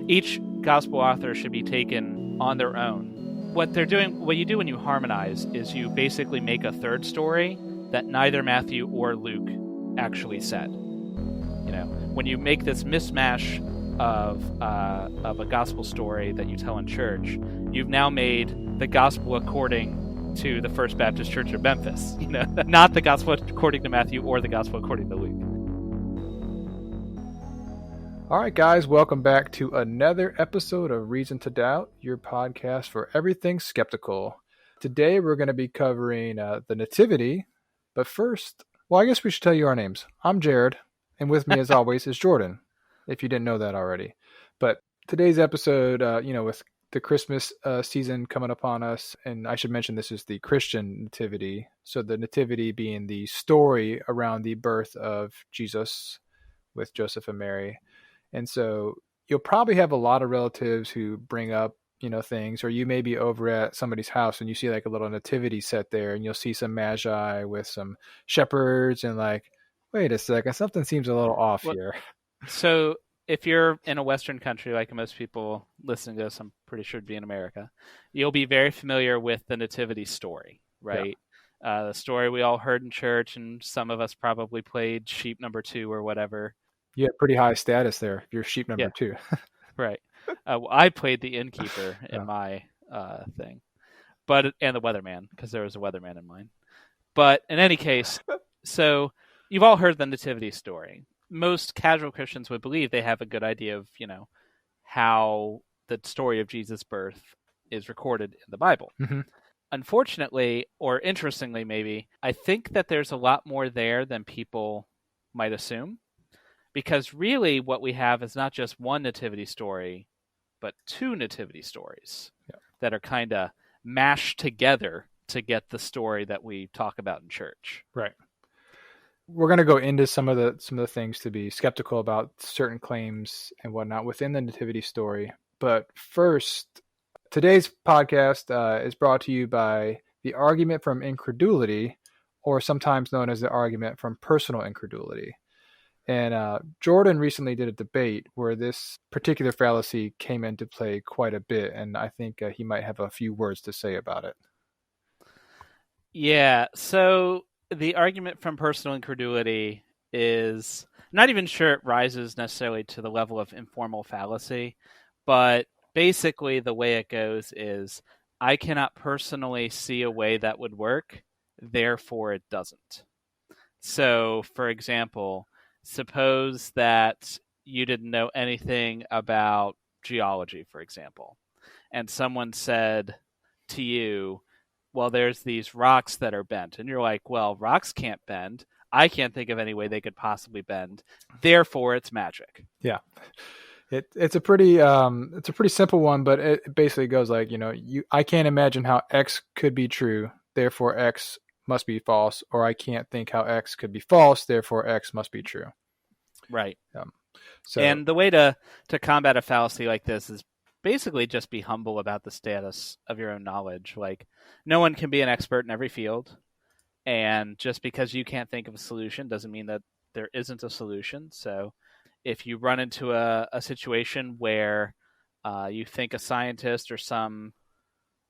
each gospel author should be taken on their own. What you do when you harmonize is you basically make a third story that neither Matthew or Luke actually said. When you make this mismatch of a gospel story that you tell in church, you've now made the gospel according to the First Baptist Church of Memphis. Not the gospel according to Matthew or the gospel according to Luke. All right, guys, welcome back to another episode of Reason to Doubt, your podcast for everything skeptical. Today, we're going to be covering the Nativity, but first, I guess we should tell you our names. I'm Jared, and with me, as always, is Jordan, if you didn't know that already. But today's episode, with the Christmas season coming upon us, and I should mention this is the Christian Nativity, so the Nativity being the story around the birth of Jesus with Joseph and Mary. And so you'll probably have a lot of relatives who bring up, things, or you may be over at somebody's house and you see like a little nativity set there and you'll see some magi with some shepherds and like, wait a second, something seems a little off here. So if you're in a Western country, like most people listening to this, I'm pretty sure to be in America, you'll be very familiar with the nativity story, right? Yeah. The story we all heard in church, and some of us probably played sheep number 2 or whatever. You have pretty high status there. You're sheep number 2. Right. I played the innkeeper in my thing, and the weatherman, because there was a weatherman in mine. But in any case, so you've all heard the nativity story. Most casual Christians would believe they have a good idea of, how the story of Jesus' birth is recorded in the Bible. Mm-hmm. Unfortunately, or interestingly maybe, I think that there's a lot more there than people might assume. Because really what we have is not just one nativity story, but 2 nativity stories that are kind of mashed together to get the story that we talk about in church. Right. We're going to go into some of the things to be skeptical about certain claims and whatnot within the nativity story. But first, today's podcast is brought to you by the argument from incredulity, or sometimes known as the argument from personal incredulity. And Jordan recently did a debate where this particular fallacy came into play quite a bit, and I think he might have a few words to say about it. Yeah, so the argument from personal incredulity is, I'm not even sure it rises necessarily to the level of informal fallacy, but basically the way it goes is, I cannot personally see a way that would work, therefore it doesn't. So, for example, suppose that you didn't know anything about geology, for example, and someone said to you, well, there's these rocks that are bent. And you're like, well, rocks can't bend. I can't think of any way they could possibly bend. Therefore, it's magic. Yeah. It's a pretty simple one, but it basically goes like, I can't imagine how X could be true. Therefore, X must be false, or I can't think how X could be false, therefore X must be true. Right. And the way to combat a fallacy like this is basically just be humble about the status of your own knowledge. Like, no one can be an expert in every field, and just because you can't think of a solution doesn't mean that there isn't a solution. So if you run into a situation where you think a scientist or some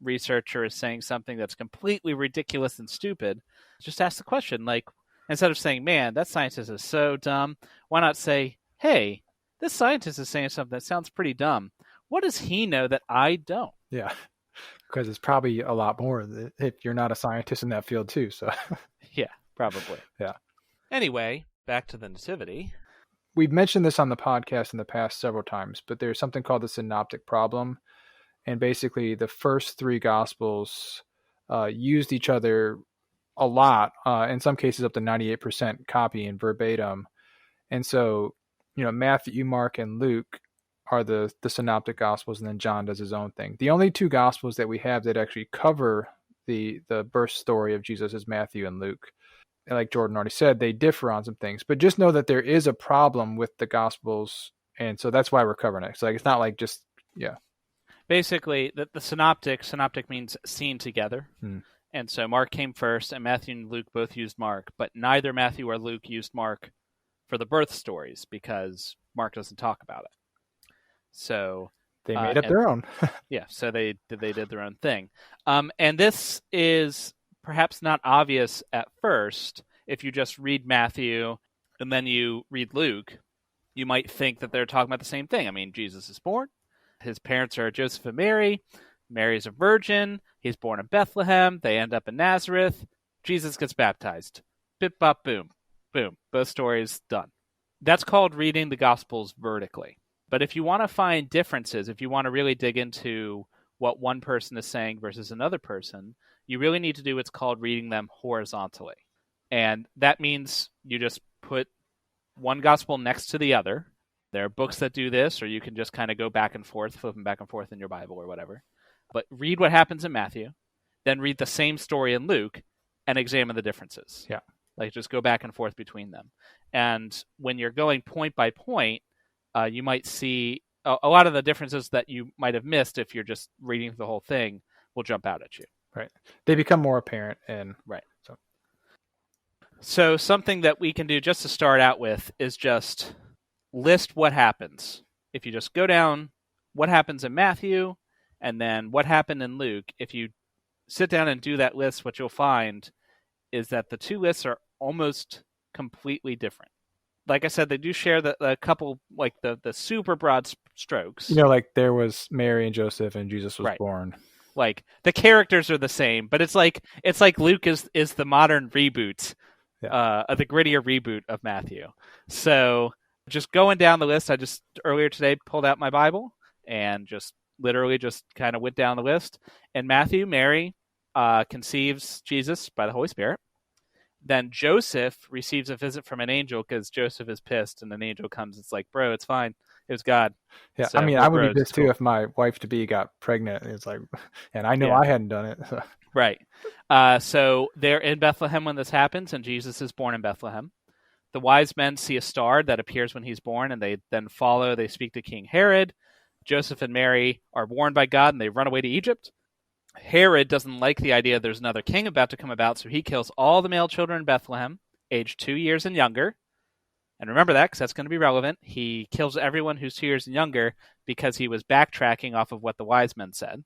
researcher is saying something that's completely ridiculous and stupid, just ask the question, like, instead of saying, man, that scientist is so dumb, why not say, hey, this scientist is saying something that sounds pretty dumb. What does he know that I don't? Yeah, because it's probably a lot more if you're not a scientist in that field too. So yeah, probably. Yeah. Anyway, back to the nativity. We've mentioned this on the podcast in the past several times, but there's something called the synoptic problem. And basically, the first 3 Gospels used each other a lot, in some cases up to 98% copying verbatim. And so, Matthew, Mark, and Luke are the synoptic Gospels, and then John does his own thing. The only 2 Gospels that we have that actually cover the birth story of Jesus is Matthew and Luke. And like Jordan already said, they differ on some things. But just know that there is a problem with the Gospels, and so that's why we're covering it. So it's not like just, yeah. Basically, the synoptic means seen together. And so Mark came first, and Matthew and Luke both used Mark, but neither Matthew or Luke used Mark for the birth stories because Mark doesn't talk about it. So they made up their own. Yeah, so they did their own thing. And this is perhaps not obvious at first. If you just read Matthew and then you read Luke, you might think that they're talking about the same thing. I mean, Jesus is born. His parents are Joseph and Mary. Mary's a virgin. He's born in Bethlehem. They end up in Nazareth. Jesus gets baptized. Bip, bop, boom. Boom. Both stories done. That's called reading the Gospels vertically. But if you want to find differences, if you want to really dig into what one person is saying versus another person, you really need to do what's called reading them horizontally. And that means you just put one gospel next to the other. There are books that do this, or you can just kind of go back and forth, flipping back and forth in your Bible or whatever. But read what happens in Matthew, then read the same story in Luke, and examine the differences. Yeah. Like just go back and forth between them. And when you're going point by point, you might see a lot of the differences that you might have missed if you're just reading the whole thing will jump out at you. Right. They become more apparent. And right. So something that we can do just to start out with is just list what happens. If you just go down what happens in Matthew and then what happened in Luke, if you sit down and do that list, what you'll find is that the two lists are almost completely different. Like I said, they do share the couple, like the super broad strokes. Like there was Mary and Joseph and Jesus was born. Like the characters are the same, but it's like Luke is the modern reboot, the grittier reboot of Matthew. So just going down the list, I just earlier today pulled out my Bible and just literally just kind of went down the list. In Matthew, Mary conceives Jesus by the Holy Spirit. Then Joseph receives a visit from an angel because Joseph is pissed, and an angel comes. It's like, bro, it's fine. It was God. Yeah, so, I would be pissed too if my wife-to-be got pregnant. It's like, and I know I hadn't done it. So. Right. So they're in Bethlehem when this happens, and Jesus is born in Bethlehem. The wise men see a star that appears when he's born, and they then follow. They speak to King Herod. Joseph and Mary are warned by God, and they run away to Egypt. Herod doesn't like the idea there's another king about to come about, so he kills all the male children in Bethlehem, aged 2 years and younger. And remember that, because that's going to be relevant. He kills everyone who's 2 years and younger because he was backtracking off of what the wise men said.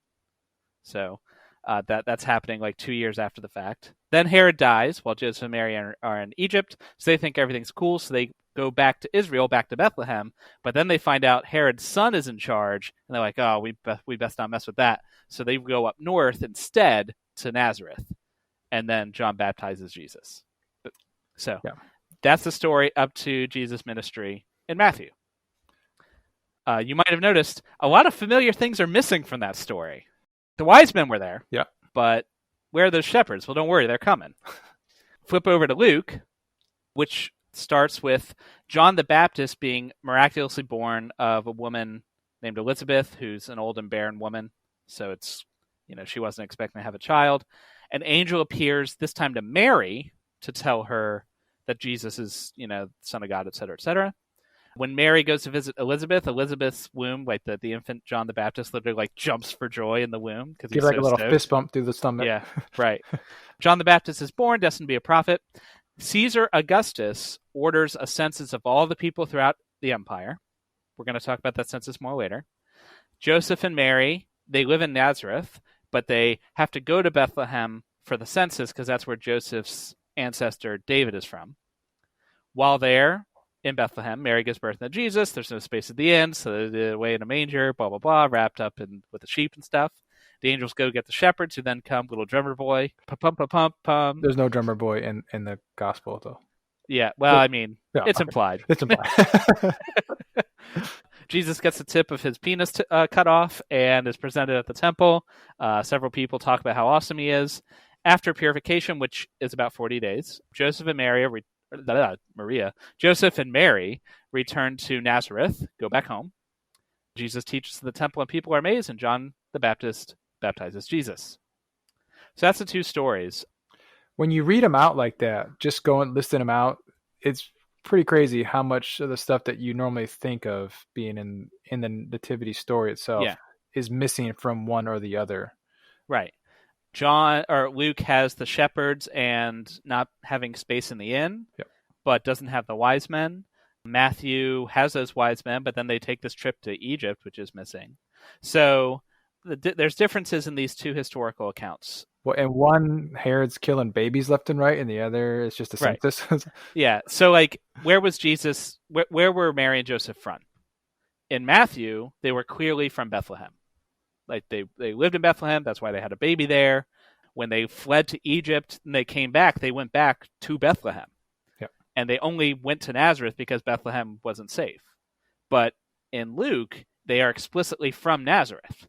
So that's happening like 2 years after the fact. Then Herod dies while Joseph and Mary are in Egypt, so they think everything's cool, so they go back to Israel, back to Bethlehem, but then they find out Herod's son is in charge, and they're like, oh, we best not mess with that. So they go up north instead to Nazareth, and then John baptizes Jesus. So that's the story up to Jesus' ministry in Matthew. You might have noticed a lot of familiar things are missing from that story. The wise men were there, but where are those shepherds? Well, don't worry, they're coming. Flip over to Luke, which starts with John the Baptist being miraculously born of a woman named Elizabeth, who's an old and barren woman. So it's, she wasn't expecting to have a child. An angel appears this time to Mary to tell her that Jesus is, Son of God, etc., etc. When Mary goes to visit Elizabeth, Elizabeth's womb, like the infant John the Baptist, literally like jumps for joy in the womb because he's like so a little stoked. Fist bump through the stomach. Yeah, right. John the Baptist is born, destined to be a prophet. Caesar Augustus orders a census of all the people throughout the empire. We're going to talk about that census more later. Joseph and Mary, they live in Nazareth, but they have to go to Bethlehem for the census because that's where Joseph's ancestor David is from. While there in Bethlehem, Mary gives birth to Jesus. There's no space at the end, so they're away in a manger, blah, blah, blah, wrapped up with the sheep and stuff. The angels go get the shepherds, who then come, little drummer boy, pum-pum-pum-pum. There's no drummer boy in the gospel, though. Yeah, well, it's implied. It's implied. Jesus gets the tip of his penis cut off and is presented at the temple. Several people talk about how awesome he is. After purification, which is about 40 days, Joseph and Mary return to Nazareth, go back home. Jesus teaches in the temple and people are amazed, and John the Baptist baptizes Jesus. So that's the two stories. When you read them out like that, just listing them out, it's pretty crazy how much of the stuff that you normally think of being in the nativity story itself is missing from one or the other. Right. Luke has the shepherds and not having space in the inn, but doesn't have the wise men. Matthew has those wise men, but then they take this trip to Egypt, which is missing. So there's differences in these two historical accounts. Well, and one, Herod's killing babies left and right, and the other is just a Right. census. Yeah. So, like, where was Jesus? Where were Mary and Joseph from? In Matthew, they were clearly from Bethlehem. Like, they lived in Bethlehem. That's why they had a baby there. When they fled to Egypt and they came back, they went back to Bethlehem. Yep. And they only went to Nazareth because Bethlehem wasn't safe. But in Luke, they are explicitly from Nazareth,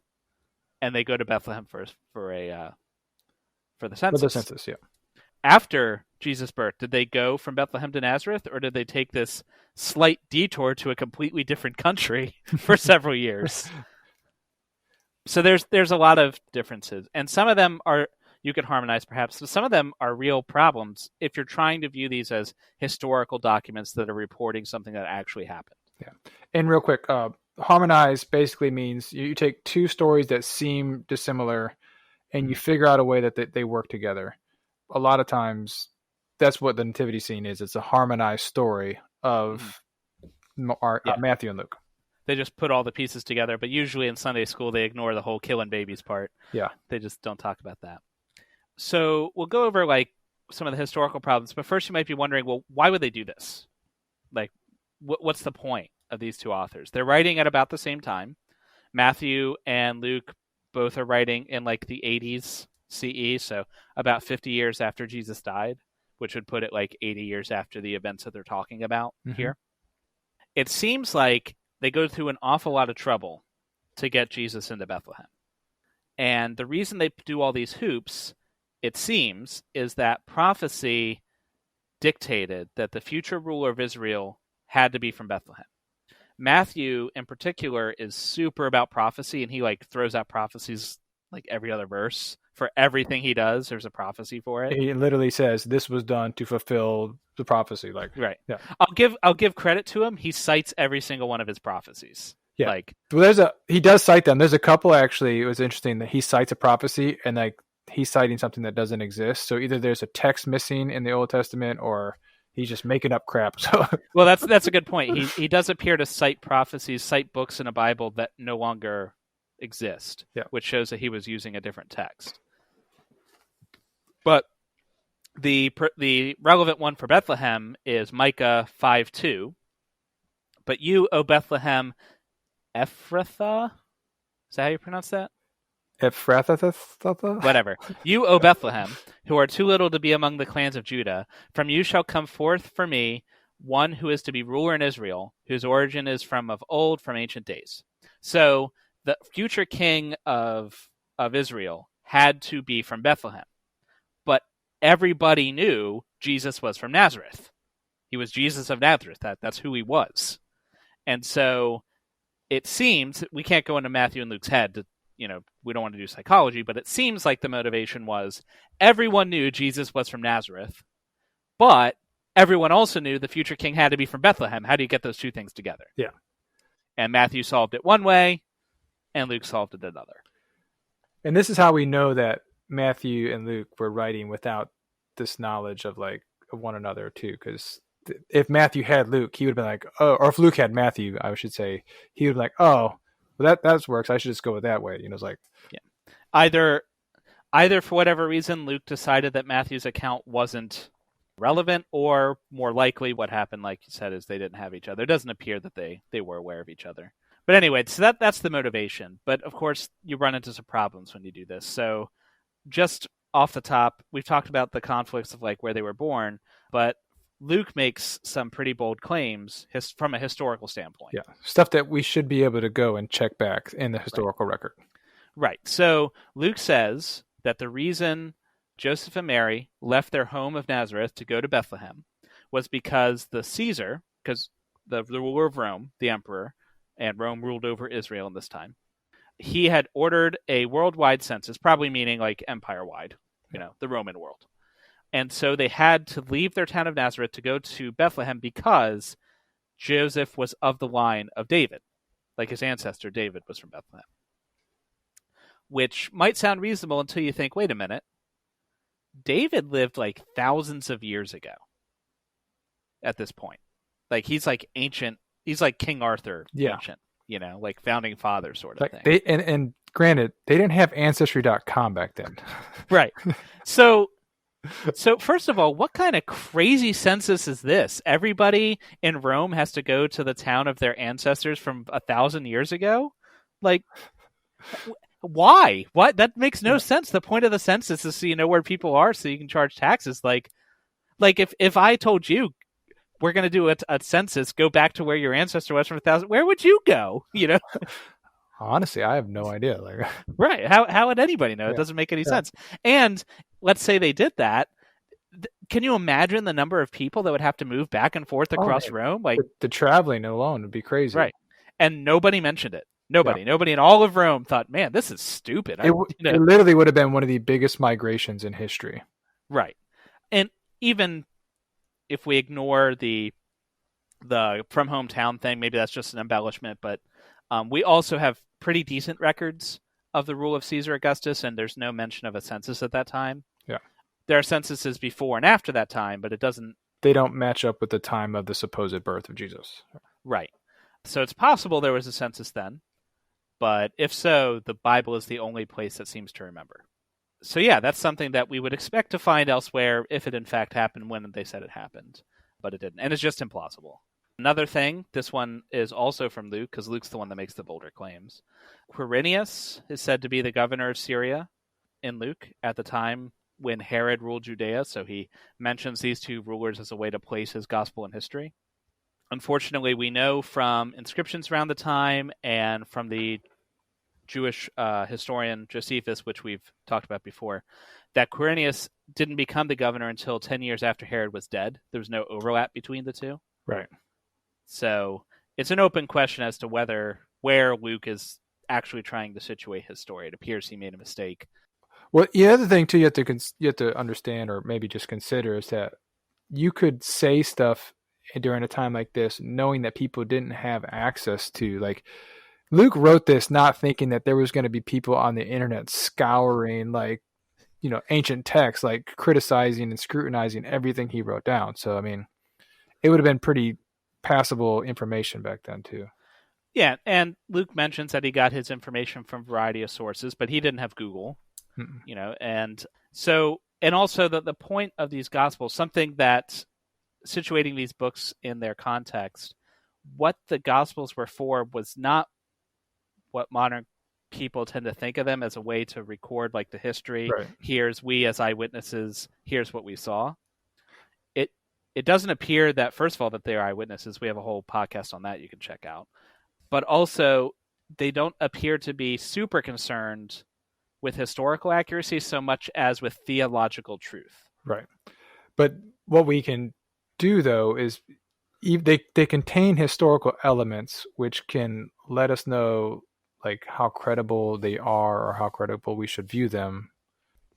and they go to Bethlehem for the census. For the census, yeah. After Jesus' birth, did they go from Bethlehem to Nazareth, or did they take this slight detour to a completely different country for several years? So there's a lot of differences, and some of them are you could harmonize perhaps. So some of them are real problems if you're trying to view these as historical documents that are reporting something that actually happened. Yeah, and real quick, harmonize basically means you take two stories that seem dissimilar, and you figure out a way that they work together. A lot of times, that's what the nativity scene is. It's a harmonized story of Matthew and Luke. They just put all the pieces together, but usually in Sunday school, they ignore the whole killing babies part. Yeah. They just don't talk about that. So we'll go over like some of the historical problems, but first you might be wondering, well, why would they do this? Like, what's the point of these two authors? They're writing at about the same time. Matthew and Luke both are writing in like the 80s CE, so about 50 years after Jesus died, which would put it like 80 years after the events that they're talking about here. It seems like they go through an awful lot of trouble to get Jesus into Bethlehem. And the reason they do all these hoops, it seems, is that prophecy dictated that the future ruler of Israel had to be from Bethlehem. Matthew, in particular, is super about prophecy, and he like throws out prophecies like every other verse. For everything he does, there's a prophecy for it. He literally says this was done to fulfill the prophecy. Like, right. Yeah. I'll give credit to him. He cites every single one of his prophecies. Yeah. Like, well, he does cite them. There's a couple actually. It was interesting that he cites a prophecy and like he's citing something that doesn't exist. So either there's a text missing in the Old Testament or he's just making up crap. So well, that's a good point. He does appear to cite prophecies, cite books in a Bible that no longer exist. Yeah. Which shows that he was using a different text. But the relevant one for Bethlehem is Micah 5:2. But you, O Bethlehem, Ephrathah? Is that how you pronounce that? Ephrathah? Whatever. You, O Bethlehem, who are too little to be among the clans of Judah, from you shall come forth for me one who is to be ruler in Israel, whose origin is from of old, from ancient days. So the future king of Israel had to be from Bethlehem. But everybody knew Jesus was from Nazareth. He was Jesus of Nazareth. That's who he was. And so it seems, we can't go into Matthew and Luke's head, we don't want to do psychology, but it seems like the motivation was everyone knew Jesus was from Nazareth, but everyone also knew the future king had to be from Bethlehem. How do you get those two things together? Yeah. And Matthew solved it one way, and Luke solved it another. And this is how we know that Matthew and Luke were writing without this knowledge of one another too, because if Matthew had Luke, he would have been like, oh, or if Luke had Matthew, I should say, he would be like, oh, well, that works. I should just go with that way. It's like, yeah, either for whatever reason, Luke decided that Matthew's account wasn't relevant, or more likely, what happened, like you said, is they didn't have each other. It doesn't appear that they were aware of each other. But anyway, so that's the motivation. But of course, you run into some problems when you do this. So just off the top, we've talked about the conflicts of like where they were born, but Luke makes some pretty bold claims from a historical standpoint. Yeah, stuff that we should be able to go and check back in the historical record. Right. So Luke says that the reason Joseph and Mary left their home of Nazareth to go to Bethlehem was because the ruler of Rome, the emperor, and Rome ruled over Israel in this time, he had ordered a worldwide census, probably meaning like empire-wide, the Roman world. And so they had to leave their town of Nazareth to go to Bethlehem because Joseph was of the line of David. Like his ancestor David was from Bethlehem. Which might sound reasonable until you think, wait a minute. David lived like thousands of years ago at this point. Like he's like ancient. He's like King Arthur, Yeah. ancient. Like founding father sort of Like thing. they and granted, they didn't have Ancestry.com back then. Right. So first of all, what kind of crazy census is this? Everybody in Rome has to go to the town of their ancestors from 1,000 years ago? Like, why? What? That makes no sense. The point of the census is so you know where people are, so you can charge taxes. Like if I told you we're going to do a census, go back to where your ancestor was from 1,000, where would you go? Honestly, I have no idea. Like, right? How would anybody know? It doesn't make any sense. And let's say they did that. Can you imagine the number of people that would have to move back and forth across Rome? Like the traveling alone would be crazy, right? And nobody mentioned it. Nobody in all of Rome thought, "Man, this is stupid." It literally would have been one of the biggest migrations in history, right? And even if we ignore the from hometown thing, maybe that's just an embellishment, but we also have pretty decent records of the rule of Caesar Augustus, and there's no mention of a census at that time. Yeah. There are censuses before and after that time, but they don't match up with the time of the supposed birth of Jesus. Right. So it's possible there was a census then, but if so, the Bible is the only place that seems to remember. So yeah, that's something that we would expect to find elsewhere if it in fact happened when they said it happened, but it didn't. And it's just implausible. Another thing, this one is also from Luke, because Luke's the one that makes the bolder claims. Quirinius is said to be the governor of Syria in Luke at the time when Herod ruled Judea, so he mentions these two rulers as a way to place his gospel in history. Unfortunately, we know from inscriptions around the time and from the Jewish historian Josephus, which we've talked about before, that Quirinius didn't become the governor until 10 years after Herod was dead. There was no overlap between the two. Right. So it's an open question as to where Luke is actually trying to situate his story. It appears he made a mistake. Well, the other thing too you have to understand, or maybe just consider, is that you could say stuff during a time like this, knowing that people didn't have access to. Like, Luke wrote this not thinking that there was going to be people on the internet scouring ancient texts, like criticizing and scrutinizing everything he wrote down. So I mean, it would have been pretty passable information back then too. Yeah, and Luke mentions that he got his information from a variety of sources, but he didn't have Google. And so, and also the point of these Gospels, something that situating these books in their context, what the Gospels were for was not what modern people tend to think of them as a way to record like the history. Right. Here's we as eyewitnesses, here's what we saw. It doesn't appear that, first of all, that they are eyewitnesses. We have a whole podcast on that you can check out. But also, they don't appear to be super concerned with historical accuracy so much as with theological truth. Right. But what we can do, though, is they contain historical elements which can let us know like how credible they are or how credible we should view them.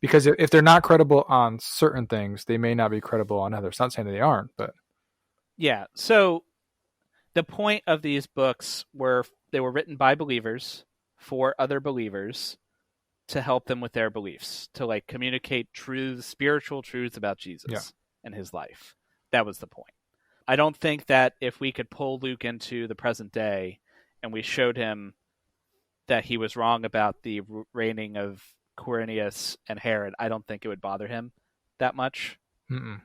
Because if they're not credible on certain things, they may not be credible on others. Not saying that they aren't, but yeah. So the point of these books they were written by believers for other believers to help them with their beliefs, to like communicate spiritual truths about Jesus and his life. That was the point. I don't think that if we could pull Luke into the present day and we showed him that he was wrong about the reigning of Quirinius and Herod, I don't think it would bother him that much. Mm-mm.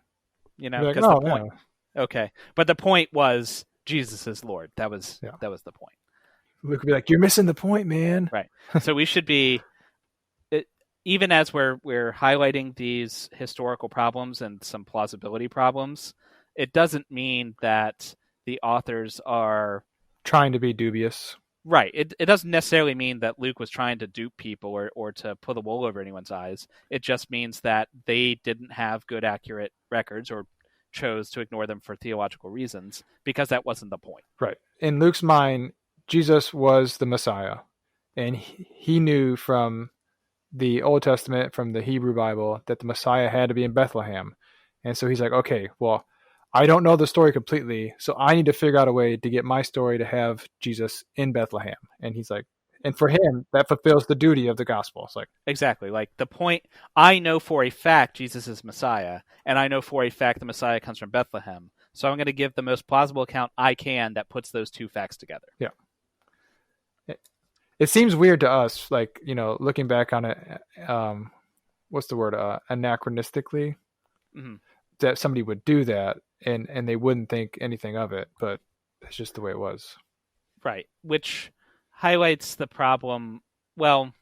Because the point. Okay, but the point was Jesus is Lord. That was the point. Luke would be like, "You're missing the point, man." Right. So we should be, even as we're highlighting these historical problems and some plausibility problems, it doesn't mean that the authors are trying to be dubious. Right. It doesn't necessarily mean that Luke was trying to dupe people or to pull the wool over anyone's eyes. It just means that they didn't have good, accurate records or chose to ignore them for theological reasons because that wasn't the point. Right. In Luke's mind, Jesus was the Messiah, and he knew from the Old Testament, from the Hebrew Bible, that the Messiah had to be in Bethlehem. And so he's like, okay, well, I don't know the story completely, so I need to figure out a way to get my story to have Jesus in Bethlehem. And he's like, and for him, that fulfills the duty of the gospel. It's like, exactly. Like the point, I know for a fact Jesus is Messiah, and I know for a fact the Messiah comes from Bethlehem. So I'm going to give the most plausible account I can that puts those two facts together. Yeah. It seems weird to us, like, looking back on it, what's the word, anachronistically, that somebody would do that and they wouldn't think anything of it, but it's just the way it was. Right, which highlights the problem, well,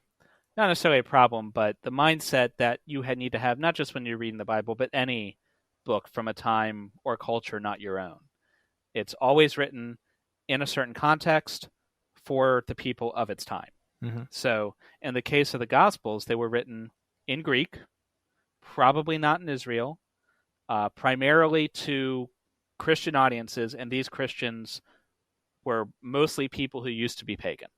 not necessarily a problem, but the mindset that you need to have, not just when you're reading the Bible, but any book from a time or culture not your own. It's always written in a certain context for the people of its time. Mm-hmm. So in the case of the Gospels, they were written in Greek, probably not in Israel, primarily to Christian audiences, and these Christians were mostly people who used to be pagan.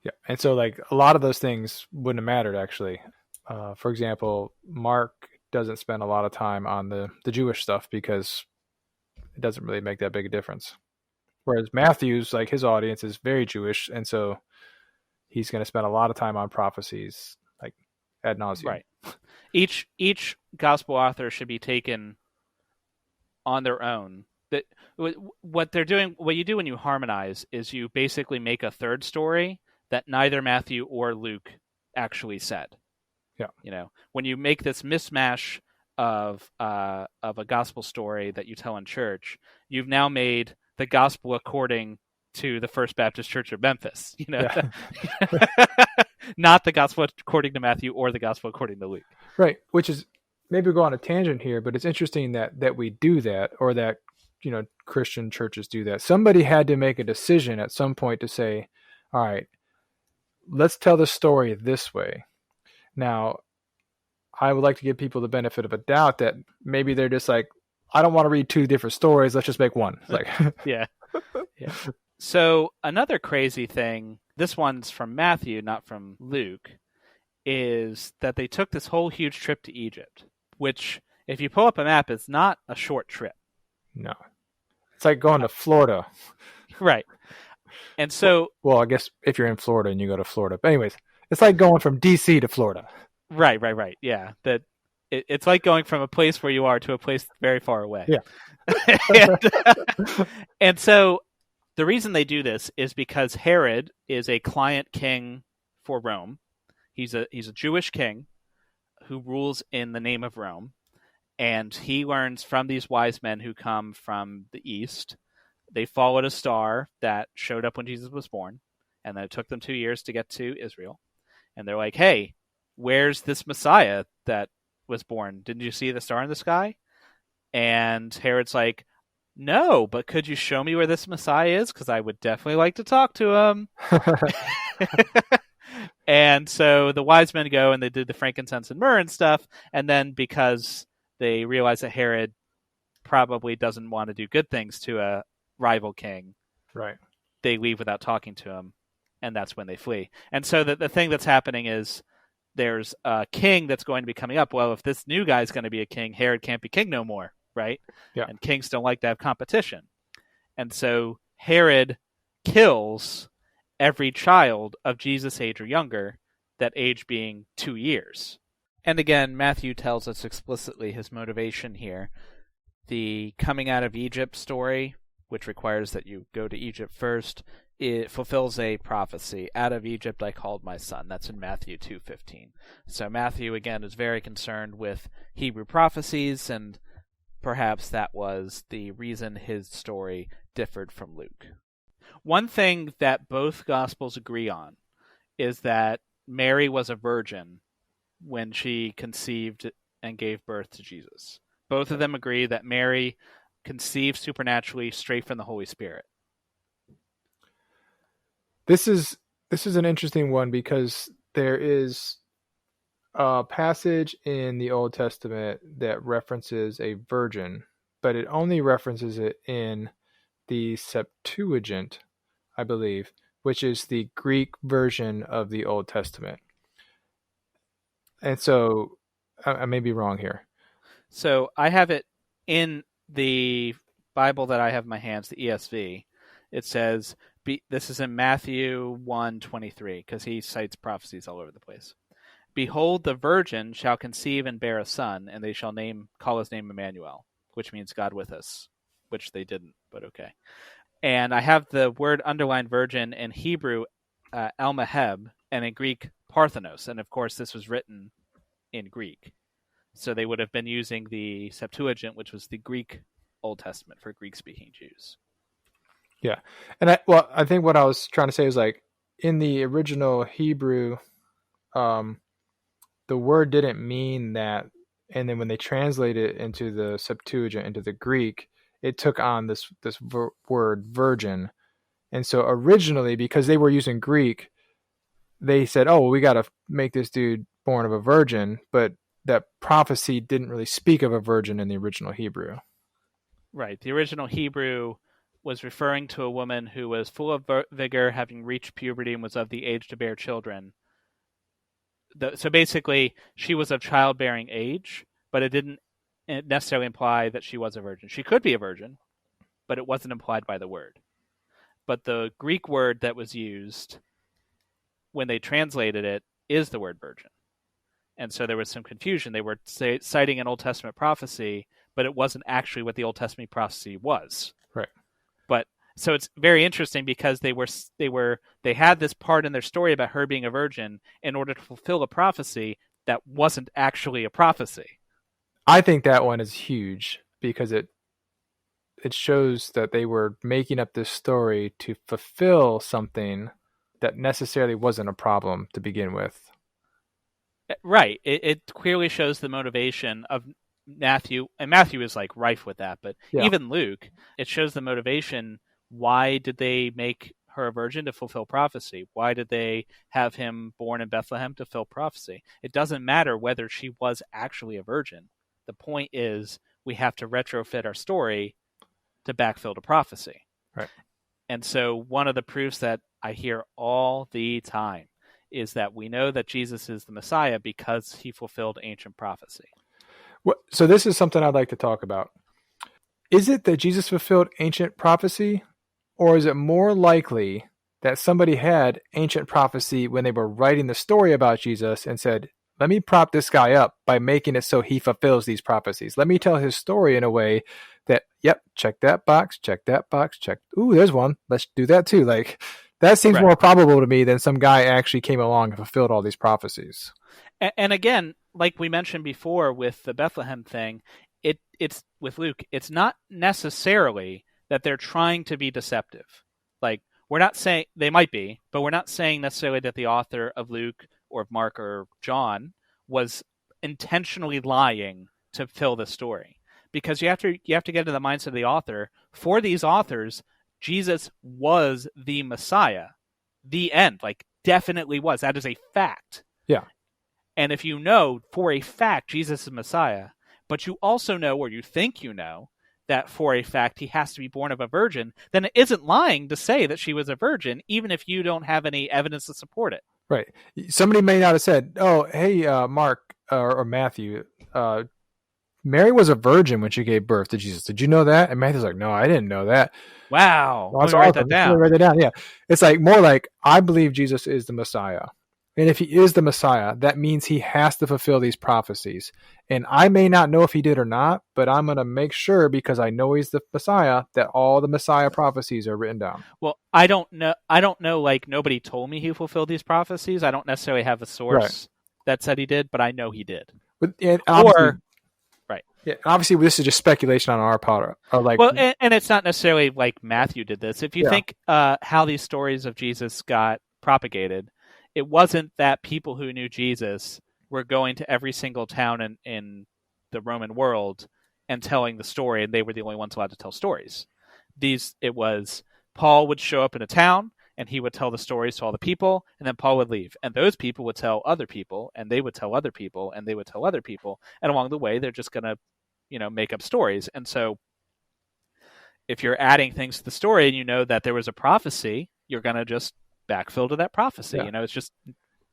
Yeah, and so like a lot of those things wouldn't have mattered actually. For example, Mark doesn't spend a lot of time on the Jewish stuff because it doesn't really make that big a difference. Whereas Matthew's, like, his audience is very Jewish, and so he's going to spend a lot of time on prophecies, like, ad nauseum. Right. Each gospel author should be taken on their own. That what they're doing, what you do when you harmonize, is you basically make a third story that neither Matthew or Luke actually said. Yeah. When you make this mismatch of a gospel story that you tell in church, you've now made the gospel according to the First Baptist Church of Memphis. Yeah. Not the gospel according to Matthew or the gospel according to Luke. Right. Which is, maybe we'll go on a tangent here, but it's interesting that we do that, or that Christian churches do that. Somebody had to make a decision at some point to say, all right, let's tell the story this way. Now, I would like to give people the benefit of a doubt that maybe they're just like, I don't want to read two different stories. Let's just make one. Like, yeah. So another crazy thing, this one's from Matthew, not from Luke, is that they took this whole huge trip to Egypt, which, if you pull up a map, is not a short trip. No. It's like going to Florida. Right. And so... Well, I guess if you're in Florida and you go to Florida. But anyways, it's like going from D.C. to Florida. Right. Yeah. It's like going from a place where you are to a place very far away. Yeah. And so the reason they do this is because Herod is a client king for Rome. He's a Jewish king who rules in the name of Rome. And he learns from these wise men who come from the east. They followed a star that showed up when Jesus was born. And then it took them 2 years to get to Israel. And they're like, hey, where's this Messiah that was born? Didn't you see the star in the sky? And Herod's like, no, but could you show me where this Messiah is? Because I would definitely like to talk to him. And so the wise men go and they did the frankincense and myrrh and stuff. And then because they realize that Herod probably doesn't want to do good things to a rival king, right, they leave without talking to him. And that's when they flee. And so the thing that's happening is there's a king that's going to be coming up. Well, if this new guy's going to be a king, Herod can't be king no more, right? Yeah. And kings don't like to have competition. And so Herod kills every child of Jesus' age or younger, that age being 2 years. And again, Matthew tells us explicitly his motivation here. The coming out of Egypt story, which requires that you go to Egypt first, it fulfills a prophecy. Out of Egypt I called my son. That's in Matthew 2:15. So Matthew, again, is very concerned with Hebrew prophecies, and perhaps that was the reason his story differed from Luke. One thing that both Gospels agree on is that Mary was a virgin when she conceived and gave birth to Jesus. Both of them agree that Mary conceived supernaturally straight from the Holy Spirit. This is an interesting one because there is a passage in the Old Testament that references a virgin, but it only references it in the Septuagint, I believe, which is the Greek version of the Old Testament. And so I may be wrong here. So I have it in the Bible that I have in my hands, the ESV. It says, this is in Matthew 1:23, because he cites prophecies all over the place. Behold, the virgin shall conceive and bear a son, and they shall call his name Emmanuel. which means God with us, which they didn't, but okay. And I have the word underlined virgin in Hebrew, El-Maheb, and in Greek, Parthenos. And of course, this was written in Greek. So they would have been using the Septuagint, which was the Greek Old Testament for Greek-speaking Jews. Yeah. And I think what I was trying to say is like in the original Hebrew, the word didn't mean that. And then when they translate it into the Septuagint, into the Greek, it took on this word virgin. And so originally, because they were using Greek, they said, oh, well, we got to make this dude born of a virgin. But that prophecy didn't really speak of a virgin in the original Hebrew. Right. The original Hebrew was referring to a woman who was full of vigor, having reached puberty, and was of the age to bear children. So basically, she was of childbearing age, but it didn't necessarily imply that she was a virgin. She could be a virgin, but it wasn't implied by the word. But the Greek word that was used when they translated it is the word virgin. And so there was some confusion. They were citing an Old Testament prophecy, but it wasn't actually what the Old Testament prophecy was. Right. But so it's very interesting because they had this part in their story about her being a virgin in order to fulfill a prophecy that wasn't actually a prophecy. I think that one is huge because it shows that they were making up this story to fulfill something that necessarily wasn't a problem to begin with. Right. It clearly shows the motivation of Matthew, and Matthew is like rife with that, but even Luke, it shows the motivation. Why did they make her a virgin? To fulfill prophecy. Why did they have him born in Bethlehem? To fulfill prophecy. It doesn't matter whether she was actually a virgin. The point is we have to retrofit our story to backfill the prophecy. Right. And so one of the proofs that I hear all the time is that we know that Jesus is the Messiah because he fulfilled ancient prophecy. So this is something I'd like to talk about. Is it that Jesus fulfilled ancient prophecy, or is it more likely that somebody had ancient prophecy when they were writing the story about Jesus and said, let me prop this guy up by making it so he fulfills these prophecies. Let me tell his story in a way that, yep, check that box, check. Ooh, there's one. Let's do that too. Like, that seems more probable to me than some guy actually came along and fulfilled all these prophecies. And again, like we mentioned before with the Bethlehem thing, it's with Luke, it's not necessarily that they're trying to be deceptive. Like, we're not saying, they might be, but we're not saying necessarily that the author of Luke or of Mark or John was intentionally lying to fill the story. Because you have to get into the mindset of the author. For these authors, Jesus was the Messiah. The end. Like, definitely was. That is a fact. Yeah. And if you know for a fact Jesus is Messiah, but you also know, or you think you know, that for a fact he has to be born of a virgin, then it isn't lying to say that she was a virgin, even if you don't have any evidence to support it. Right. Somebody may not have said, oh, hey, Mark or Matthew, Mary was a virgin when she gave birth to Jesus. Did you know that? And Matthew's like, no, I didn't know that. Wow. Well, let me write that down. Write that down. Yeah. It's like more like, I believe Jesus is the Messiah. And if he is the Messiah, that means he has to fulfill these prophecies. And I may not know if he did or not, but I'm going to make sure, because I know he's the Messiah, that all the Messiah prophecies are written down. Well, I don't know, like, nobody told me he fulfilled these prophecies. I don't necessarily have a source that said he did, but I know he did. But right. Yeah, obviously this is just speculation on our part. And it's not necessarily like Matthew did this. If you think how these stories of Jesus got propagated, it wasn't that people who knew Jesus were going to every single town in the Roman world and telling the story, and they were the only ones allowed to tell stories. It was Paul would show up in a town, and he would tell the stories to all the people, and then Paul would leave. And those people would tell other people, and they would tell other people, and they would tell other people. And along the way, they're just going to, make up stories. And so if you're adding things to the story and you know that there was a prophecy, you're going to just backfill to that prophecy. Yeah. It's just,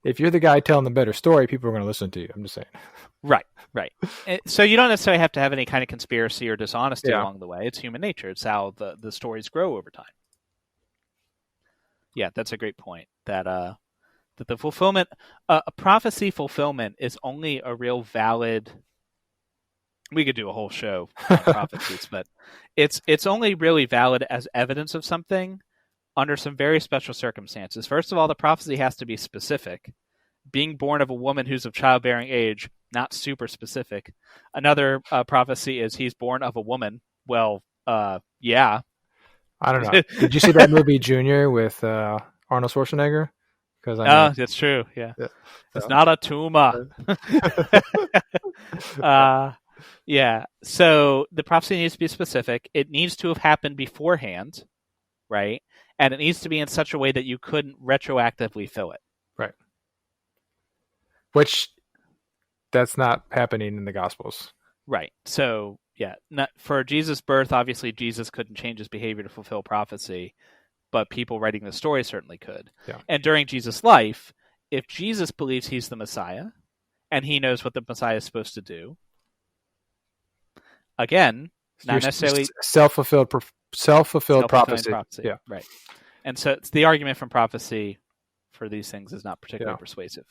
if you're the guy telling the better story, people are going to listen to you. I'm just saying. Right. So you don't necessarily have to have any kind of conspiracy or dishonesty along the way. It's human nature. It's how the stories grow over time. Yeah, that's a great point. That the fulfillment, a prophecy fulfillment is only a real valid we could do a whole show on prophecies, but it's only really valid as evidence of something under some very special circumstances. First of all, the prophecy has to be specific. Being born of a woman who's of childbearing age, not super specific. Another prophecy is he's born of a woman. Well, yeah. I don't know. Did you see that movie Junior with Arnold Schwarzenegger? Because that's true. Yeah, it's not a tumor. Yeah. So the prophecy needs to be specific. It needs to have happened beforehand, right? And it needs to be in such a way that you couldn't retroactively fill it. Right. Which that's not happening in the Gospels. Right. So, yeah, for Jesus' birth, obviously Jesus couldn't change his behavior to fulfill prophecy, but people writing the story certainly could. Yeah. And during Jesus' life, if Jesus believes he's the Messiah and he knows what the Messiah is supposed to do, again, not necessarily self-fulfilled prophecy. Yeah. Right. And so it's the argument from prophecy for these things is not particularly persuasive.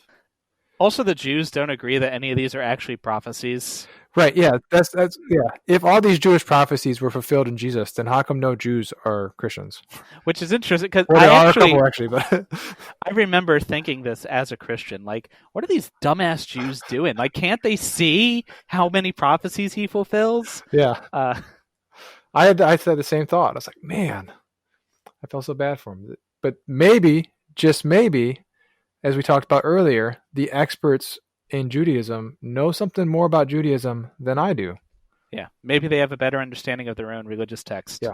Also, the Jews don't agree that any of these are actually prophecies. Right, yeah. That's yeah. If all these Jewish prophecies were fulfilled in Jesus, then how come no Jews are Christians? Which is interesting because a couple actually, but I remember thinking this as a Christian. Like, what are these dumbass Jews doing? Like, can't they see how many prophecies he fulfills? Yeah. I said the same thought. I was like, man, I felt so bad for him. But maybe, just maybe, as we talked about earlier, the experts in Judaism know something more about Judaism than I do. Yeah, maybe they have a better understanding of their own religious text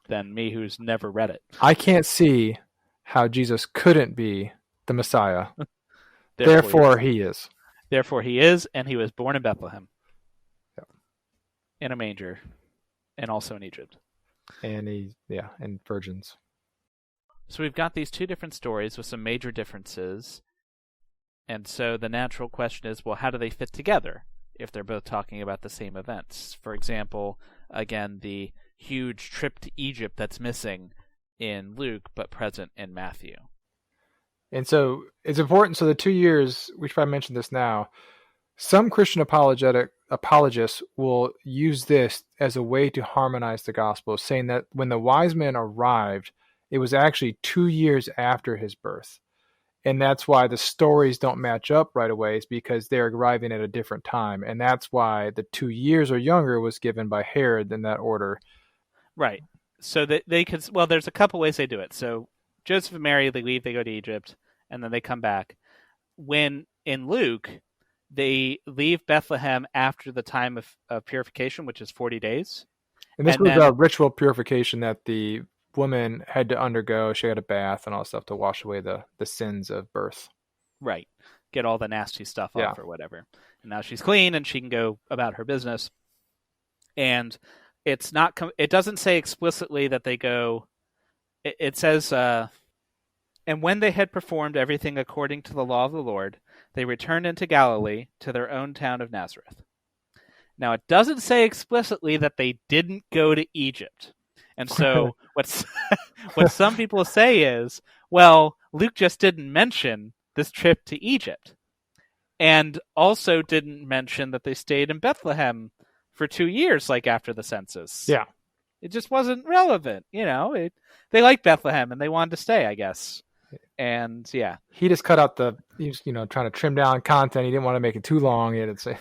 than me, who's never read it. I can't see how Jesus couldn't be the Messiah. Therefore, he is. Therefore, he is, and he was born in Bethlehem. In a manger, and also in Egypt. And and virgins. So we've got these two different stories with some major differences. And so the natural question is, well, how do they fit together if they're both talking about the same events? For example, again, the huge trip to Egypt that's missing in Luke but present in Matthew. And so it's important. So the 2 years, we should probably mention this now, some Christian apologists will use this as a way to harmonize the gospel, saying that when the wise men arrived, it was actually 2 years after his birth. And that's why the stories don't match up right away, is because they're arriving at a different time. And that's why the 2 years or younger was given by Herod in that order. Right. So that they could, well, there's a couple ways they do it. So Joseph and Mary, they leave, they go to Egypt, and then they come back. When in Luke, they leave Bethlehem after the time of purification, which is 40 days. And this was a ritual purification that the woman had to undergo. She had a bath and all that stuff to wash away the sins of birth. Right. Get all the nasty stuff off or whatever. And now she's clean and she can go about her business. And it's not. It doesn't say explicitly that they go. It says, and when they had performed everything according to the law of the Lord, they returned into Galilee to their own town of Nazareth. Now, it doesn't say explicitly that they didn't go to Egypt. And so what some people say is, well, Luke just didn't mention this trip to Egypt. And also didn't mention that they stayed in Bethlehem for 2 years, like after the census. Yeah. It just wasn't relevant. They liked Bethlehem and they wanted to stay, I guess. And yeah. He just cut out he was, trying to trim down content. He didn't want to make it too long. He had to say.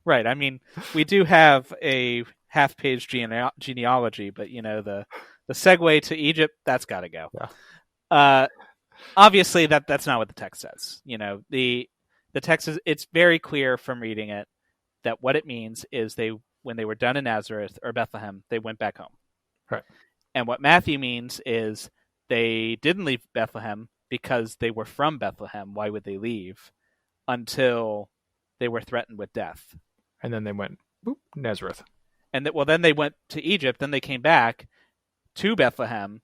Right. I mean, we do have a half-page genealogy, but the segue to Egypt, that's got to go. Yeah. Obviously, that's not what the text says. The text it's very clear from reading it that what it means is when they were done in Nazareth or Bethlehem, they went back home. Right. And what Matthew means is they didn't leave Bethlehem because they were from Bethlehem. Why would they leave? Until they were threatened with death. And then they went, Nazareth. And then they went to Egypt, then they came back to Bethlehem,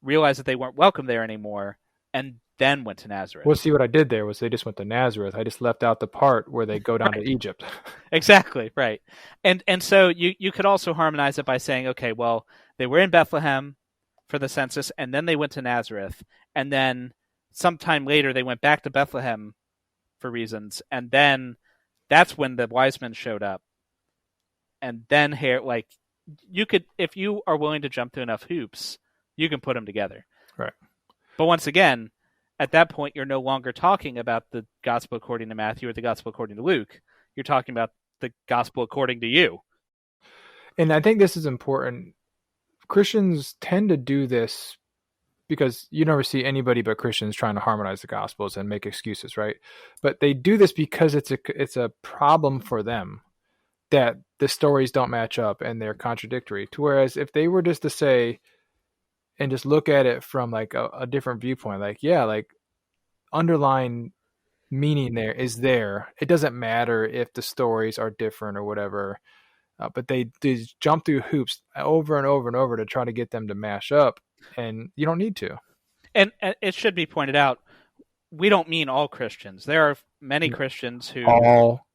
realized that they weren't welcome there anymore, and then went to Nazareth. Well, see, what I did there was they just went to Nazareth. I just left out the part where they go down to Egypt. Exactly, right. And so you could also harmonize it by saying, okay, well, they were in Bethlehem for the census, and then they went to Nazareth, and then sometime later they went back to Bethlehem for reasons, and then that's when the wise men showed up. and then like you could, if you are willing to jump through enough hoops, you can put them together. Right. But once again, at that point, you're no longer talking about the gospel according to Matthew or the gospel according to Luke. You're talking about the gospel according to you. And I think this is important. Christians tend to do this because you never see anybody but Christians trying to harmonize the gospels and make excuses, right? But they do this because it's a problem for them that the stories don't match up and they're contradictory. To whereas if they were just to say and just look at it from like a different viewpoint, like, yeah, like underlying meaning there is there. It doesn't matter if the stories are different or whatever. But they jump through hoops over and over and over to try to get them to mash up, and you don't need to. And it should be pointed out, we don't mean all Christians. There are many Christians who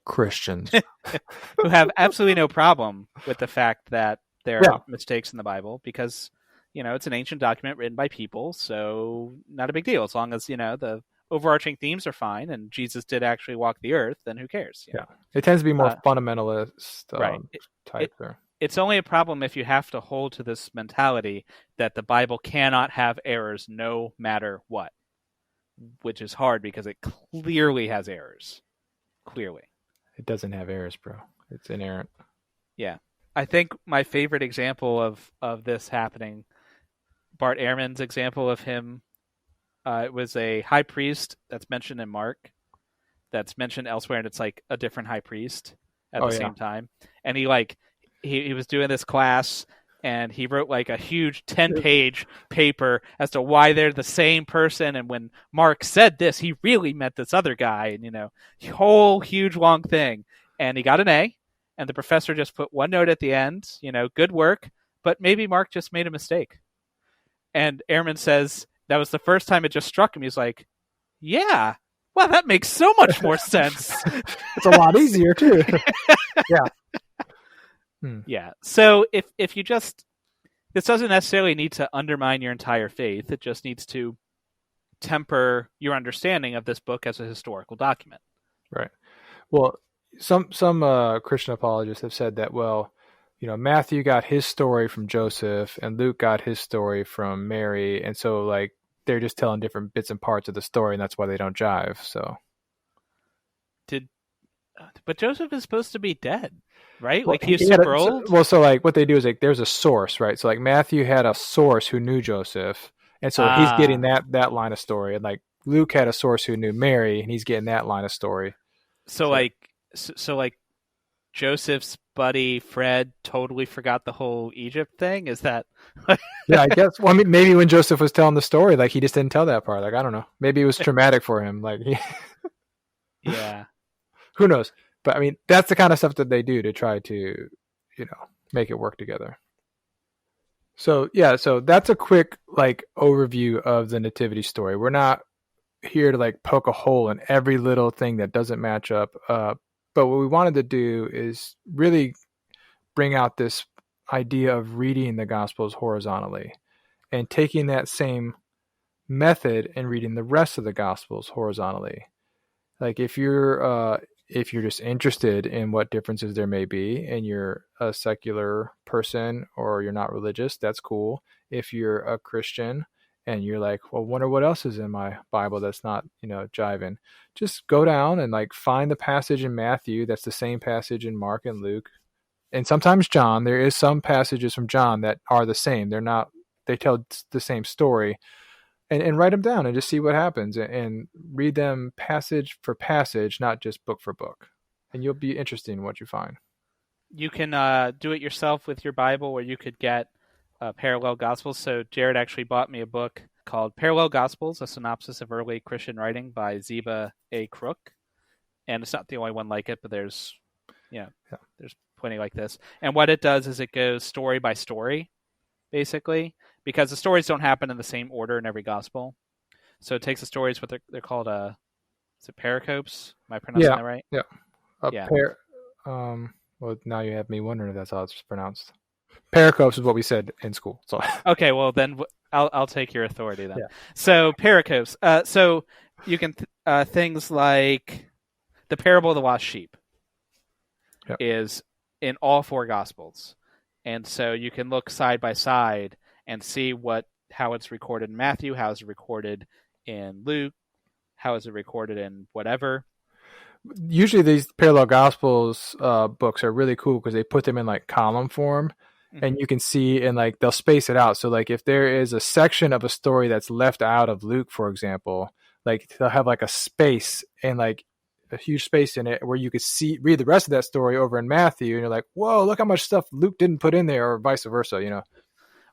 who have absolutely no problem with the fact that there are mistakes in the Bible because, it's an ancient document written by people, so not a big deal. As long as, the overarching themes are fine and Jesus did actually walk the earth, then who cares? Yeah. It tends to be more fundamentalist type there. It's only a problem if you have to hold to this mentality that the Bible cannot have errors no matter what, which is hard because it clearly has errors. Clearly. It doesn't have errors, bro. It's inerrant. Yeah. I think my favorite example of this happening, Bart Ehrman's example of him, it was a high priest that's mentioned in Mark, that's mentioned elsewhere, and it's like a different high priest at the same time. And he was doing this class, and he wrote like a huge 10-page paper as to why they're the same person. And when Mark said this, he really meant this other guy, and whole huge long thing. And he got an A, and the professor just put one note at the end, good work, but maybe Mark just made a mistake. And Ehrman says that was the first time it just struck him. He's like, yeah, well, that makes so much more sense. It's a lot easier too. Yeah. Yeah. So if you just, this doesn't necessarily need to undermine your entire faith. It just needs to temper your understanding of this book as a historical document. Right. Well, some Christian apologists have said that, well, Matthew got his story from Joseph and Luke got his story from Mary. And so like, they're just telling different bits and parts of the story, and that's why they don't jive. So, but Joseph is supposed to be dead, right? Well, like he's super old. Well, so like what they do is like there's a source, right? So like Matthew had a source who knew Joseph, and so he's getting that line of story, and like Luke had a source who knew Mary, and he's getting that line of story. So like Joseph's buddy Fred totally forgot the whole Egypt thing. Is that? Yeah, I guess. Well, I mean, maybe when Joseph was telling the story, like he just didn't tell that part. Like I don't know. Maybe it was traumatic for him. Like, yeah, who knows? But I mean, that's the kind of stuff that they do to try to, make it work together. So yeah, so that's a quick like overview of the nativity story. We're not here to like poke a hole in every little thing that doesn't match up. But what we wanted to do is really bring out this idea of reading the Gospels horizontally and taking that same method and reading the rest of the Gospels horizontally. Like if you're just interested in what differences there may be and you're a secular person or you're not religious, that's cool. If you're a Christian and you're like, well, wonder what else is in my Bible that's not, jiving, just go down and like find the passage in Matthew that's the same passage in Mark and Luke. And sometimes John. There is some passages from John that are the same. They tell the same story. And write them down and just see what happens and read them passage for passage, not just book for book. And you'll be interested in what you find. You can do it yourself with your Bible, or you could get Parallel Gospels. So Jared actually bought me a book called Parallel Gospels, a synopsis of early Christian writing by Ziba A. Crook. And it's not the only one like it, but there's plenty like this. And what it does is it goes story by story, basically, because the stories don't happen in the same order in every gospel. So it takes the stories, what they're called, is it pericopes? Am I pronouncing that right? Yeah. Well, now you have me wondering if that's how it's pronounced. Pericopes is what we said in school. So okay, well then I'll take your authority then. Yeah. So pericopes. So you can things like the parable of the lost sheep is in all four Gospels. And so you can look side by side and see how it's recorded in Matthew, how is it recorded in Luke, how is it recorded in whatever. Usually these parallel Gospels books are really cool because they put them in like column form. And you can see, and like they'll space it out. So like if there is a section of a story that's left out of Luke, for example, like they'll have like a space and like a huge space in it where you could read the rest of that story over in Matthew, and you're like, whoa, look how much stuff Luke didn't put in there, or vice versa, you know?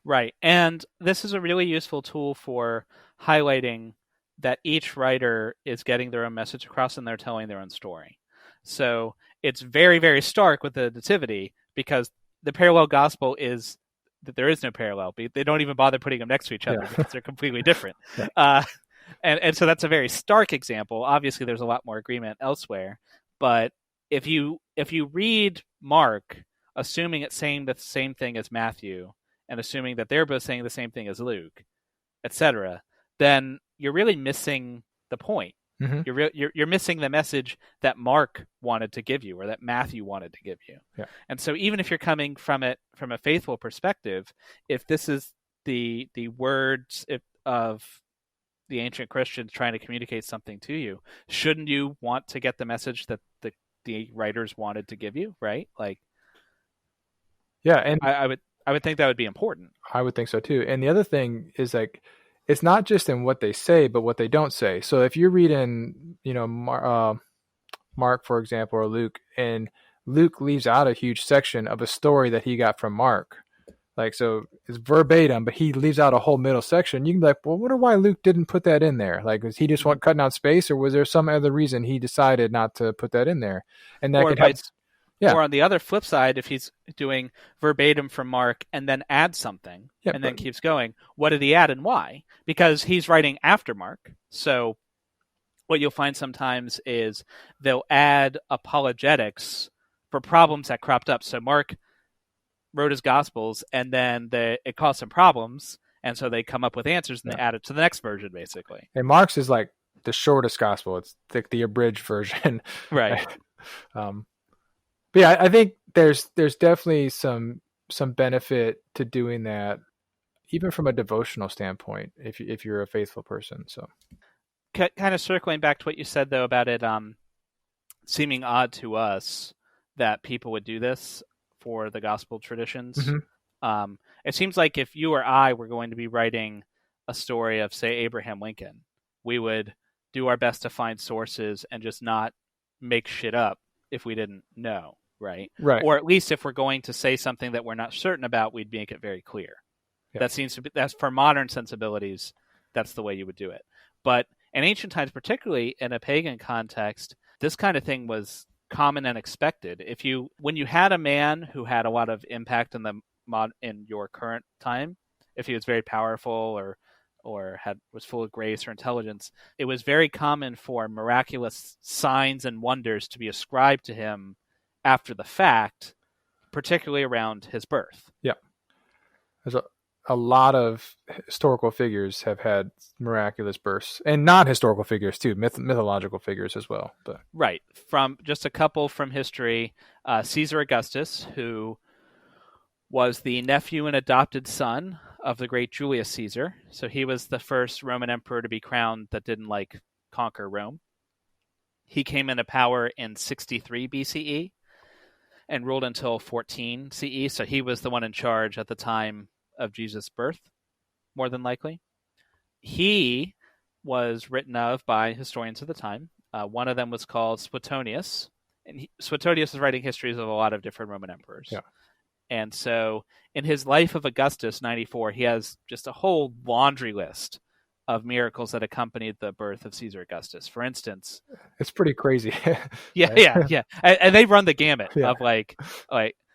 Right. And this is a really useful tool for highlighting that each writer is getting their own message across and they're telling their own story. So it's very, very stark with the Nativity because the parallel gospel is that there is no parallel. They don't even bother putting them next to each other because they're completely different. And so that's a very stark example. Obviously, there's a lot more agreement elsewhere. But if you read Mark, assuming it's saying the same thing as Matthew, and assuming that they're both saying the same thing as Luke, etc., then you're really missing the point. Mm-hmm. You're missing the message that Mark wanted to give you or that Matthew wanted to give you. Yeah. And so even if you're coming from it from a faithful perspective, if this is the words of the ancient Christians trying to communicate something to you, shouldn't you want to get the message that the writers wanted to give you, right? Like, yeah, and I would think that would be important. I would think so too. And the other thing is like, it's not just in what they say, but what they don't say. So if you're reading, Mark, for example, or Luke, and Luke leaves out a huge section of a story that he got from Mark, like, so it's verbatim, but he leaves out a whole middle section. You can be like, well, I wonder why Luke didn't put that in there. Like, was he just cutting out space, or was there some other reason he decided not to put that in there? And that could help. Yeah. Or on the other flip side, if he's doing verbatim from Mark and then adds something then keeps going, what did he add and why? Because he's writing after Mark. So what you'll find sometimes is they'll add apologetics for problems that cropped up. So Mark wrote his Gospels and then it caused some problems. And so they come up with answers and they add it to the next version, basically. And Mark's is like the shortest Gospel. It's like the abridged version. Right. But yeah, I think there's definitely some benefit to doing that, even from a devotional standpoint, if you're a faithful person. So, kind of circling back to what you said though about it seeming odd to us that people would do this for the gospel traditions. Mm-hmm. It seems like if you or I were going to be writing a story of, say, Abraham Lincoln, we would do our best to find sources and just not make shit up if we didn't know. Right. Or at least if we're going to say something that we're not certain about, we'd make it very clear. Yeah. That's for modern sensibilities. That's the way you would do it. But in ancient times, particularly in a pagan context, this kind of thing was common and expected. When you had a man who had a lot of impact in your current time, if he was very powerful or was full of grace or intelligence, it was very common for miraculous signs and wonders to be ascribed to him after the fact, particularly around his birth. Yeah. There's a lot of historical figures have had miraculous births, and non-historical figures too, mythological figures as well. But right. From just a couple from history, Caesar Augustus, who was the nephew and adopted son of the great Julius Caesar. So he was the first Roman emperor to be crowned that didn't conquer Rome. He came into power in 63 BCE. And ruled until 14 CE, so he was the one in charge at the time of Jesus' birth, more than likely. He was written of by historians of the time. One of them was called Suetonius, and Suetonius was writing histories of a lot of different Roman emperors. Yeah. And so in his Life of Augustus, 94, he has just a whole laundry list of miracles that accompanied the birth of Caesar Augustus. For instance, it's pretty crazy. Yeah. And they run the gamut of like,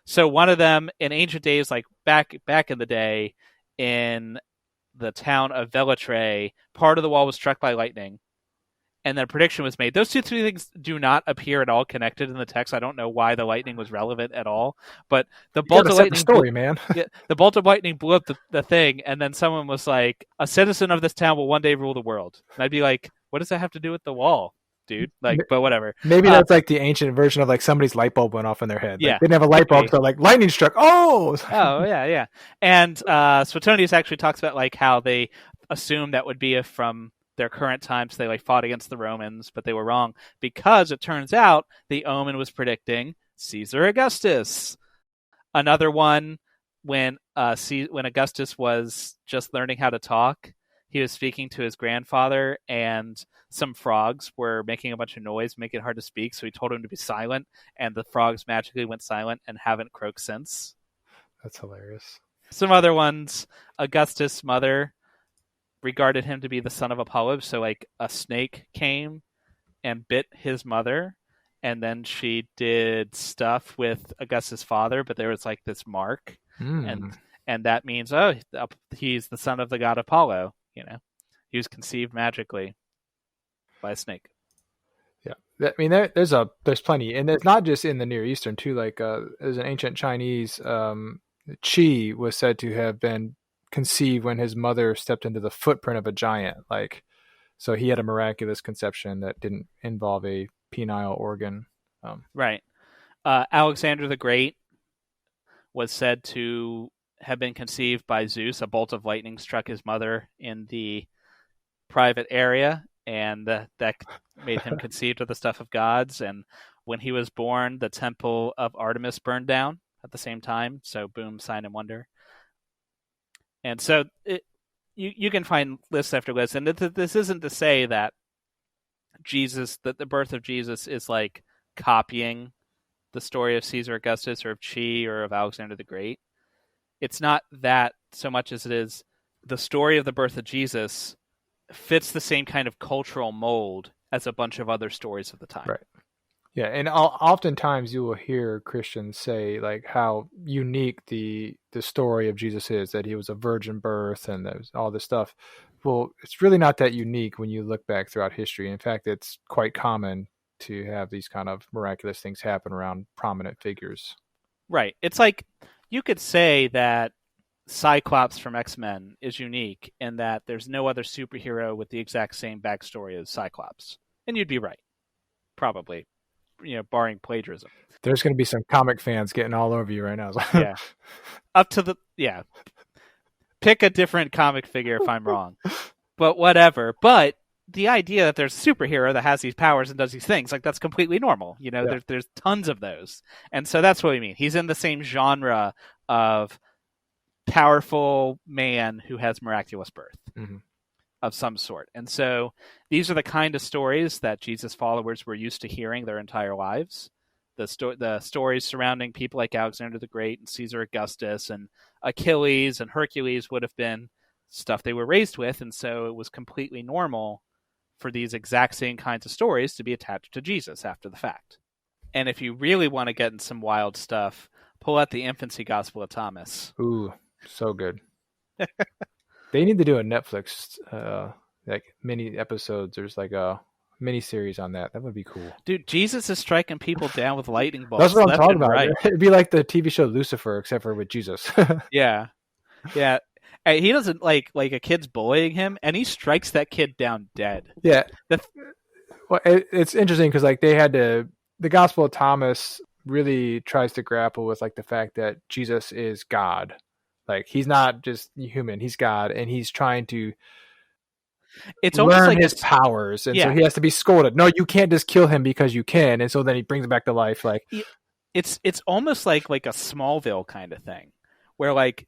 so one of them in ancient days, like back in the day in the town of Velitrae, part of the wall was struck by lightning. And then a prediction was made. Those two things do not appear at all connected in the text. I don't know why the lightning was relevant at all. But the bolt of lightning, the bolt of lightning blew up the thing, and then someone was like, "A citizen of this town will one day rule the world." And I'd be like, "What does that have to do with the wall?" dude. Like, but whatever. Maybe that's like the ancient version of like somebody's light bulb went off in their head. Yeah, Like, they didn't have a light bulb, so like lightning struck. Oh, oh yeah. And Suetonius actually talks about like how they assumed that would be from their current times. They like fought against the Romans, but they were wrong because it turns out the omen was predicting Caesar Augustus. Another one when Augustus was just learning how to talk, he was speaking to his grandfather, and some frogs were making a bunch of noise, making it hard to speak. So he told him to be silent, and the frogs magically went silent and haven't croaked since. That's hilarious. Some other ones, Augustus' mother regarded him to be the son of Apollo. So like a snake came and bit his mother, and then she did stuff with Augustus' father, but there was like this mark, and that means, oh, he's the son of the god Apollo. You know, he was conceived magically by a snake. Yeah, I mean, there's plenty, and it's not just in the Near Eastern too. Like, there's an ancient Chinese, Qi was said to have been conceived when his mother stepped into the footprint of a giant. Like, so he had a miraculous conception that didn't involve a penile organ. Right. Alexander the Great was said to have been conceived by Zeus. A bolt of lightning struck his mother in the private area, and that made him conceived of the stuff of gods. And when he was born, the temple of Artemis burned down at the same time. So boom, sign and wonder. And so you can find list after list. And this isn't to say that the birth of Jesus is like copying the story of Caesar Augustus or of Qi or of Alexander the Great. It's not that so much as it is the story of the birth of Jesus fits the same kind of cultural mold as a bunch of other stories of the time. Right. Yeah, and oftentimes you will hear Christians say like how unique the story of Jesus is, that he was a virgin birth and there's all this stuff. Well, it's really not that unique when you look back throughout history. In fact, it's quite common to have these kind of miraculous things happen around prominent figures. Right. It's like you could say that Cyclops from X-Men is unique in that there's no other superhero with the exact same backstory as Cyclops. And you'd be right. Probably. You know, barring plagiarism. There's going to be some comic fans getting all over you right now. Yeah. Pick a different comic figure if I'm wrong. But whatever. But the idea that there's a superhero that has these powers and does these things, like that's completely normal. You know, there's tons of those. And so that's what we mean. He's in the same genre of powerful man who has miraculous birth of some sort. And so these are the kind of stories that Jesus' followers were used to hearing their entire lives. The stories surrounding people like Alexander the Great and Caesar Augustus and Achilles and Hercules would have been stuff they were raised with. And so it was completely normal for these exact same kinds of stories to be attached to Jesus after the fact. And if you really want to get in some wild stuff, pull out the infancy gospel of Thomas. Ooh, so good. They need to do a Netflix like mini episodes. There's like a mini series on that. That would be cool. Dude, Jesus is striking people down with lightning bolts. That's what I'm talking about. Right. It'd be like the TV show Lucifer, except for with Jesus. Yeah. He doesn't like a kid's bullying him, and he strikes that kid down dead. Yeah. Well, it's interesting because like the Gospel of Thomas really tries to grapple with like the fact that Jesus is God. Like he's not just human, he's God, and he's trying to learn like his powers, and so he has to be scolded. No, you can't just kill him because you can, and so then he brings him back to life. Like it's almost like a Smallville kind of thing, where like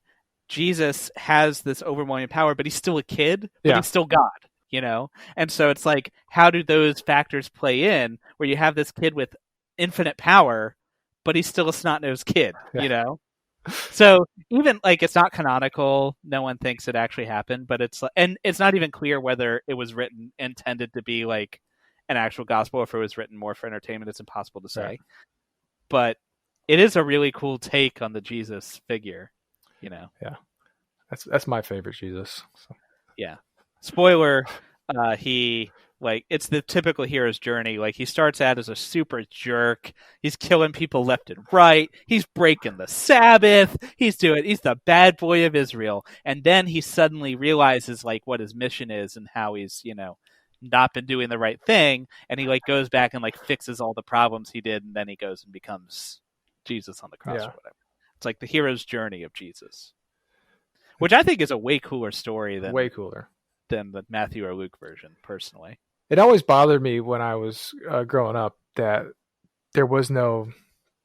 Jesus has this overwhelming power, but he's still a kid, but he's still God, you know? And so it's like, how do those factors play in where you have this kid with infinite power, but he's still a snot-nosed kid, you know? So even like it's not canonical, no one thinks it actually happened, but it's not even clear whether it was written intended to be like an actual gospel or if it was written more for entertainment. It's impossible to say. But it is a really cool take on the Jesus figure, you know. Yeah. That's my favorite Jesus. So. Yeah. Spoiler, it's the typical hero's journey. Like he starts out as a super jerk. He's killing people left and right. He's breaking the Sabbath. He's the bad boy of Israel. And then he suddenly realizes like what his mission is and how he's, you know, not been doing the right thing, and he like goes back and like fixes all the problems he did, and then he goes and becomes Jesus on the cross or whatever. It's like the hero's journey of Jesus, which I think is a way cooler story than the Matthew or Luke version, personally. It always bothered me when I was growing up that there was no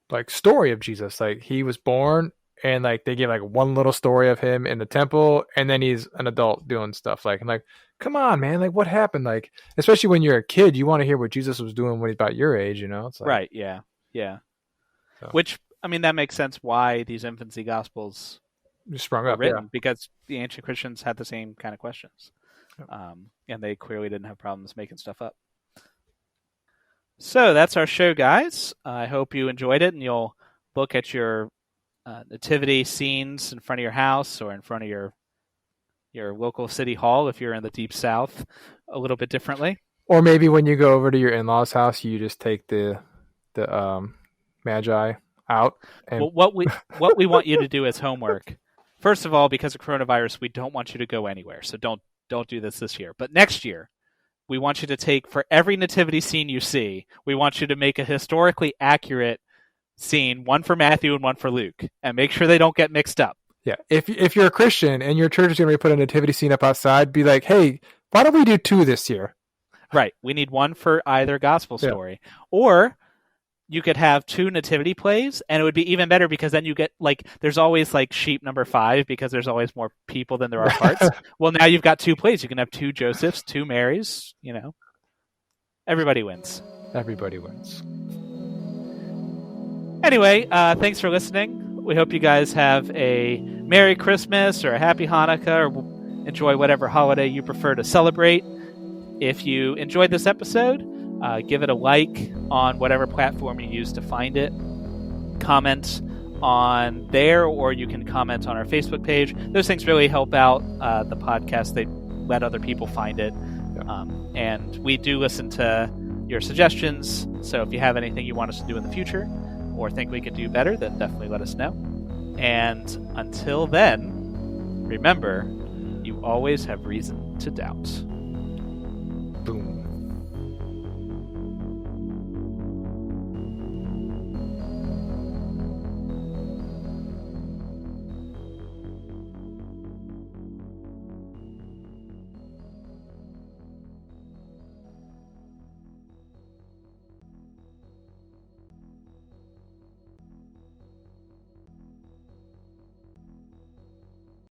like story of Jesus. Like he was born and like they give like one little story of him in the temple, and then he's an adult doing stuff. Like I'm like, come on, man! Like what happened? Like especially when you're a kid, you want to hear what Jesus was doing when he's about your age. It's like, right? Yeah. So. Which I mean, that makes sense why these infancy gospels sprung up, written, because the ancient Christians had the same kind of questions, and they clearly didn't have problems making stuff up. So that's our show, guys. I hope you enjoyed it, and you'll look at your nativity scenes in front of your house or in front of your local city hall if you're in the deep south a little bit differently. Or maybe when you go over to your in-laws' house, you just take the magi out. And... Well, what we want you to do as homework, first of all, because of coronavirus, we don't want you to go anywhere. So don't do this year. But next year, we want you to take, for every nativity scene you see, we want you to make a historically accurate scene, one for Matthew and one for Luke, and make sure they don't get mixed up. Yeah. If you're a Christian and your church is going to put a nativity scene up outside, be like, hey, why don't we do 2 this year? Right. We need one for either gospel story. Yeah. Or you could have 2 nativity plays, and it would be even better because then you get, like, there's always, like, sheep number 5 because there's always more people than there are parts. Well, now you've got 2 plays. You can have 2 Josephs, 2 Marys, Everybody wins. Everybody wins. Anyway, thanks for listening. We hope you guys have a Merry Christmas or a Happy Hanukkah, or enjoy whatever holiday you prefer to celebrate. If you enjoyed this episode, give it a like on whatever platform you use to find it. Comment on there, or you can comment on our Facebook page. Those things really help out the podcast. They let other people find it. Yeah. And we do listen to your suggestions. So if you have anything you want us to do in the future or think we could do better, then definitely let us know. And until then, remember, you always have reason to doubt.